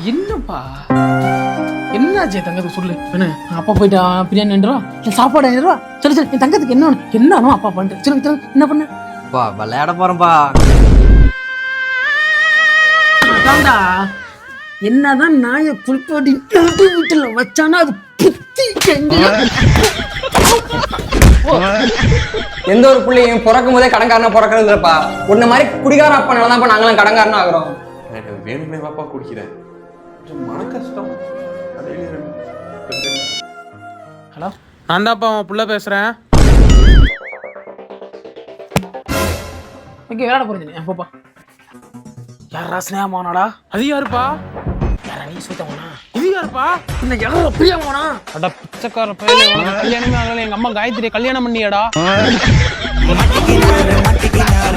என்னப்பா என்னாச்சு தங்கத்துக்கு சொல்லு என்ன அப்பா போயிட்டு பிரியாணி 2 ரூபா இல்லை சாப்பாடு 5 ரூபா சொல்லு சொல்லு என் தங்கத்துக்கு என்னன்னு அப்பா பண்ணிட்டு சொல்லு என்ன பண்ண பா விளையாட போறேன்பா. அதான்டா என்னதான் நாயை குளிப்பாட்டி வீட்டுல வச்சானா அது புத்தி எந்த ஒரு பிள்ளையும் பிறக்கும் போதே கடன்காரனா பிறக்கிறது இல்லப்பா. உன்ன மாதிரி குடிகார அப்பனாலதான்ப்பா நாங்களாம் கடன்காரனா ஆகுறோம். வேணுமே பாப்பா குடிக்கிறேன், மன கஷ்டம். ஹலோ நான் தான்ப்பா உன் புள்ள பேசுறேன். ஓகே விளையாட போறேன் போப்பா. யாரா ஸ்னேகமானாடா? அது யாருப்பா? யாரா நீ சுத்தமானா? இது யாருப்பா? இந்த யாரோ பிரியமானா? அட பிச்சைக்கார பையலே, உனக்கு கல்யாணமே ஆகல, எங்க அம்மா காயத்ரி கல்யாணம் பண்ணியாடா? மாட்டிக்கினாரு